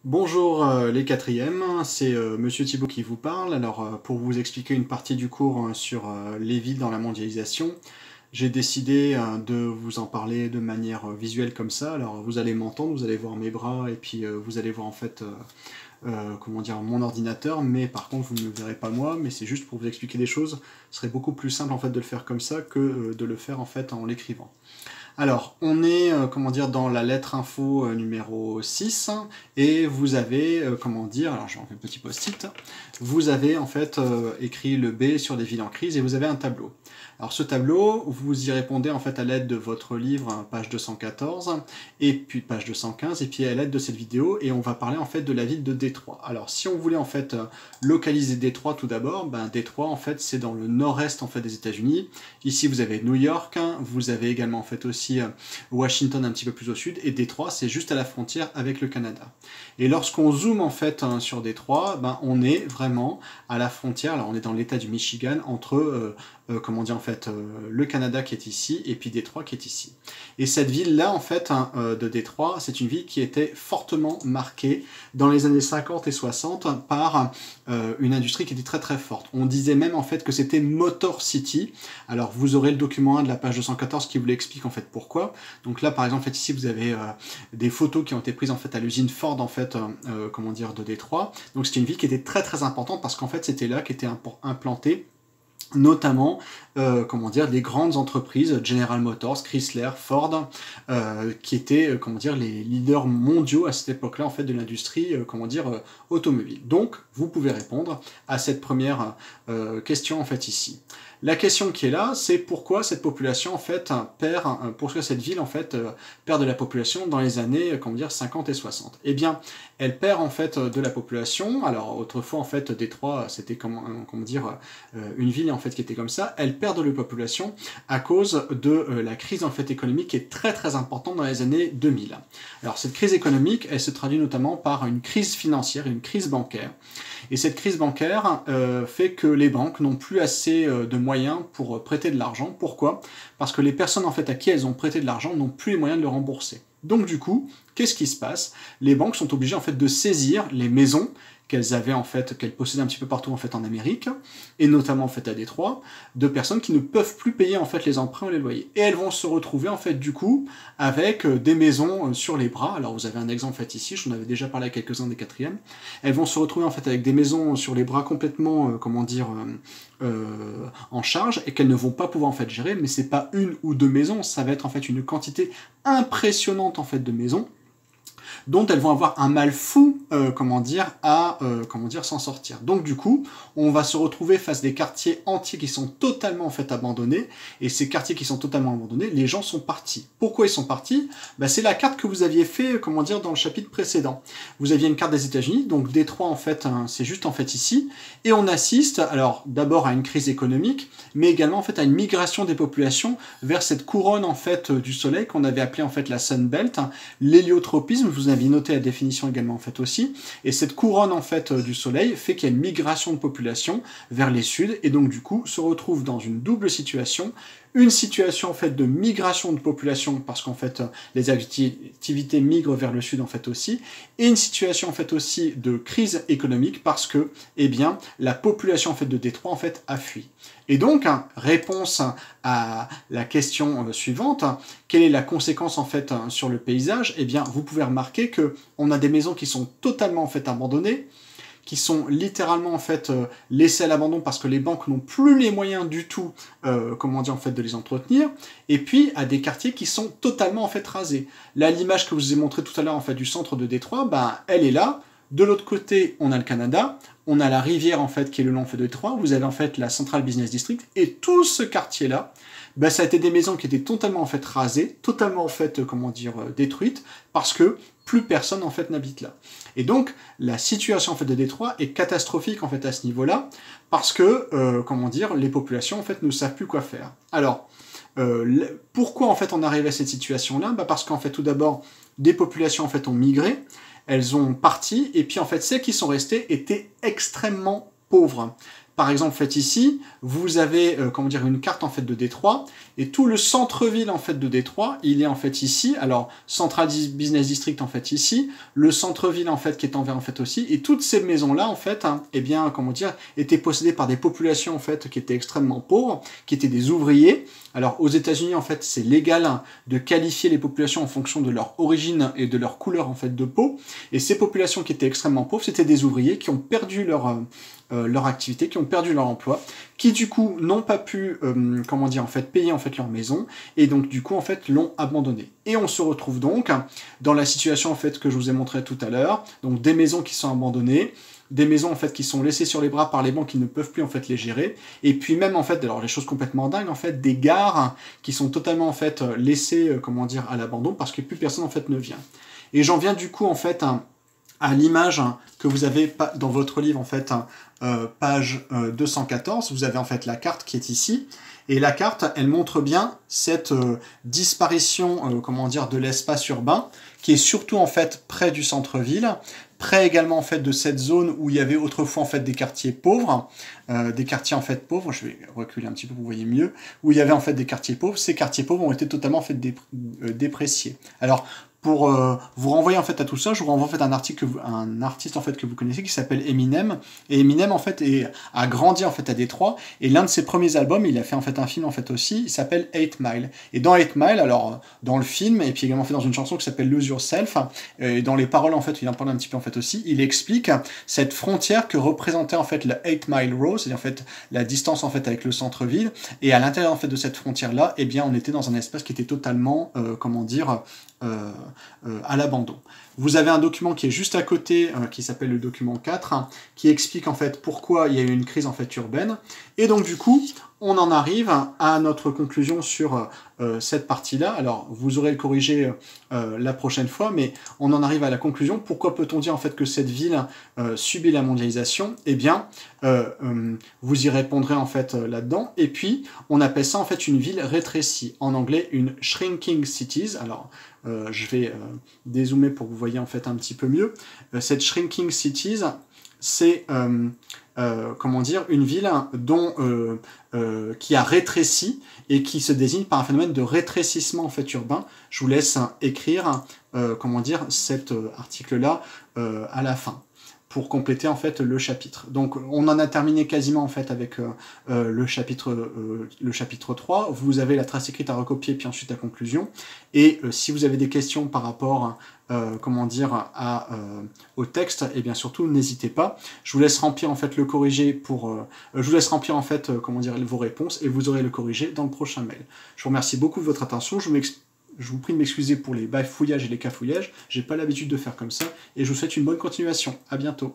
Bonjour les quatrièmes, c'est Monsieur Thibault qui vous parle. Alors pour vous expliquer une partie du cours sur les villes dans la mondialisation, j'ai décidé de vous en parler de manière visuelle comme ça. Alors vous allez m'entendre, vous allez voir mes bras et puis vous allez voir en fait comment dire, mon ordinateur, mais par contre vous ne me verrez pas moi, mais c'est juste pour vous expliquer des choses. Ce serait beaucoup plus simple en fait de le faire comme ça que de le faire en fait en l'écrivant. Alors, on est, comment dire, dans la lettre info numéro 6, et vous avez, comment dire, alors je vais enlever le petit post-it, vous avez en fait écrit le B sur des villes en crise, et vous avez un tableau. Alors ce tableau, vous y répondez en fait à l'aide de votre livre, page 214, et puis page 215, et puis à l'aide de cette vidéo, et on va parler en fait de la ville de Détroit. Alors si on voulait en fait localiser Détroit tout d'abord, ben Détroit en fait c'est dans le nord-est en fait des États-Unis. Ici vous avez New York, vous avez également en fait aussi Washington un petit peu plus au sud, et Détroit c'est juste à la frontière avec le Canada. Et lorsqu'on zoome en fait sur Détroit, ben on est vraiment à la frontière, alors on est dans l'état du Michigan, entre comment dire en fait le Canada qui est ici et puis Détroit qui est ici. Et cette ville là en fait de Détroit, c'est une ville qui était fortement marquée dans les années 50 et 60 par une industrie qui était très très forte. On disait même en fait que c'était Motor City. Alors vous aurez le document 1 de la page 214 qui vous l'explique en fait pourquoi. Donc là par exemple en fait, ici vous avez des photos qui ont été prises en fait à l'usine Ford en fait comment dire de Détroit. Donc c'était une ville qui était très très importante parce qu'en fait c'était là qu'étaient implantés notamment, comment dire, des grandes entreprises, General Motors, Chrysler, Ford, qui étaient, comment dire, les leaders mondiaux à cette époque-là, en fait, de l'industrie, comment dire, automobile. Donc, vous pouvez répondre à cette première question, en fait, ici. La question qui est là, c'est pourquoi cette population, en fait, pourquoi cette ville, en fait, perd de la population dans les années, comment dire, 50 et 60. Eh bien, elle perd, en fait, de la population. Alors, autrefois, en fait, Détroit, c'était, comment dire, une ville, en fait, qui était comme ça. Elle perd de la population à cause de la crise, en fait, économique qui est très, très importante dans les années 2000. Alors, cette crise économique, elle se traduit notamment par une crise financière, une crise bancaire. Et cette crise bancaire fait que les banques n'ont plus assez de moyens pour prêter de l'argent. Pourquoi? Parce que les personnes en fait à qui elles ont prêté de l'argent n'ont plus les moyens de le rembourser. Donc du coup, qu'est-ce qui se passe? Les banques sont obligées en fait de saisir les maisons qu'elles avaient en fait, qu'elles possédaient un petit peu partout en fait en Amérique, et notamment en fait à Détroit, de personnes qui ne peuvent plus payer en fait les emprunts ou les loyers. Et elles vont se retrouver en fait du coup avec des maisons sur les bras. Alors vous avez un exemple en fait ici, j'en avais déjà parlé à quelques-uns des quatrièmes. Elles vont se retrouver en fait avec des maisons sur les bras complètement, comment dire, en charge, et qu'elles ne vont pas pouvoir en fait gérer. Mais c'est pas une ou deux maisons, ça va être en fait une quantité impressionnante en fait de maisons, dont elles vont avoir un mal fou, comment dire, à s'en sortir. Donc du coup, on va se retrouver face à des quartiers entiers qui sont totalement en fait abandonnés, et ces quartiers qui sont totalement abandonnés, les gens sont partis. Pourquoi ils sont partis? Ben, c'est la carte que vous aviez fait, comment dire, dans le chapitre précédent. Vous aviez une carte des États-Unis, donc Détroit en fait, hein, c'est juste en fait ici, et on assiste, alors d'abord à une crise économique, mais également en fait à une migration des populations vers cette couronne en fait du soleil qu'on avait appelée en fait la Sun Belt, hein, l'héliotropisme. Vous avez noté la définition également en fait aussi, et cette couronne en fait du soleil fait qu'il y a une migration de population vers les suds, et donc du coup se retrouve dans une double situation, une situation en fait de migration de population parce qu'en fait les activités migrent vers le sud en fait aussi, et une situation en fait aussi de crise économique parce que eh bien la population en fait de Détroit en fait a fui. Et donc, réponse à la question suivante, quelle est la conséquence en fait sur le paysage? Eh bien, vous pouvez remarquer que on a des maisons qui sont totalement en fait abandonnées, qui sont littéralement en fait laissées à l'abandon parce que les banques n'ont plus les moyens du tout, comment dire en fait, de les entretenir, et puis à des quartiers qui sont totalement en fait rasés. Là, l'image que je vous ai montrée tout à l'heure en fait du centre de Détroit, ben elle est là. De l'autre côté, on a le Canada, on a la rivière en fait qui est le long de Détroit, vous avez en fait la Central Business District, et tout ce quartier-là, ben, ça a été des maisons qui étaient totalement en fait rasées, totalement en fait, comment dire, détruites, parce que plus personne en fait n'habite là. Et donc la situation en fait de Détroit est catastrophique en fait à ce niveau-là, parce que, comment dire, les populations en fait ne savent plus quoi faire. Alors, pourquoi en fait on arrive à cette situation-là? Ben, parce qu'en fait tout d'abord, des populations en fait ont migré, elles ont parti, et puis en fait celles qui sont restées étaient extrêmement pauvres. par exemple, en fait, ici, vous avez, comment dire, une carte, en fait, de Détroit, et tout le centre-ville, en fait, de Détroit, il est, en fait, ici, alors, Central Business District, en fait, ici, le centre-ville, en fait, qui est en vert, en fait, aussi, et toutes ces maisons-là, en fait, hein, eh bien, comment dire, étaient possédées par des populations, en fait, qui étaient extrêmement pauvres, qui étaient des ouvriers. Alors, aux États-Unis, en fait, c'est légal de qualifier les populations en fonction de leur origine et de leur couleur, en fait, de peau, et ces populations qui étaient extrêmement pauvres, c'était des ouvriers qui ont perdu leur activité, qui ont perdu leur emploi, qui du coup n'ont pas pu, comment dire, en fait, payer en fait leur maison, et donc du coup en fait l'ont abandonné. Et on se retrouve donc dans la situation en fait que je vous ai montré tout à l'heure, donc des maisons qui sont abandonnées, des maisons en fait qui sont laissées sur les bras par les banques qui ne peuvent plus en fait les gérer, et puis même en fait, alors les choses complètement dingues en fait, des gares qui sont totalement en fait laissées, comment dire, à l'abandon parce que plus personne en fait ne vient. Et j'en viens du coup en fait à l'image que vous avez dans votre livre, en fait, page 214, vous avez en fait la carte qui est ici, et la carte, elle montre bien cette disparition, comment dire, de l'espace urbain, qui est surtout en fait près du centre-ville, près également en fait de cette zone où il y avait autrefois en fait des quartiers pauvres, des quartiers en fait pauvres, je vais reculer un petit peu pour que vous voyez mieux, où il y avait en fait des quartiers pauvres. Ces quartiers pauvres ont été totalement en fait dépréciés. Alors, pour vous renvoyer en fait à tout ça, je vous renvoie en fait un artiste en fait que vous connaissez qui s'appelle Eminem. Et Eminem en fait a grandi en fait à Détroit. Et l'un de ses premiers albums, il a fait en fait un film en fait aussi. Il s'appelle 8 Mile. Et dans 8 Mile, alors dans le film et puis également fait dans une chanson qui s'appelle Lose Yourself. Et dans les paroles en fait, il en parle un petit peu en fait aussi. Il explique cette frontière que représentait en fait le 8 Mile Road, c'est-à-dire en fait la distance en fait avec le centre-ville. Et à l'intérieur en fait de cette frontière là, eh bien on était dans un espace qui était totalement, comment dire, à l'abandon. Vous avez un document qui est juste à côté, qui s'appelle le document 4, qui explique en fait pourquoi il y a eu une crise en fait urbaine. Et donc du coup, on en arrive à notre conclusion sur cette partie-là. Alors, vous aurez le corrigé la prochaine fois, mais on en arrive à la conclusion. Pourquoi peut-on dire en fait que cette ville subit la mondialisation? Eh bien, vous y répondrez en fait là-dedans. Et puis, on appelle ça en fait une ville rétrécie. En anglais, une shrinking cities. Alors, je vais dézoomer pour que vous voyez en fait un petit peu mieux. Cette shrinking cities, c'est comment dire, une ville dont, qui a rétréci et qui se désigne par un phénomène de rétrécissement en fait urbain. Je vous laisse écrire comment dire, cet article-là à la fin, pour compléter en fait le chapitre. Donc on en a terminé quasiment en fait avec le chapitre 3. Vous avez la trace écrite à recopier puis ensuite la conclusion. Et si vous avez des questions par rapport comment dire, au texte, et bien surtout n'hésitez pas. Je vous laisse remplir en fait le corrigé pour, je vous laisse remplir en fait comment dire, vos réponses et vous aurez le corrigé dans le prochain mail. Je vous remercie beaucoup de votre attention. Je vous prie de m'excuser pour les bafouillages et les cafouillages. J'ai pas l'habitude de faire comme ça et je vous souhaite une bonne continuation. À bientôt.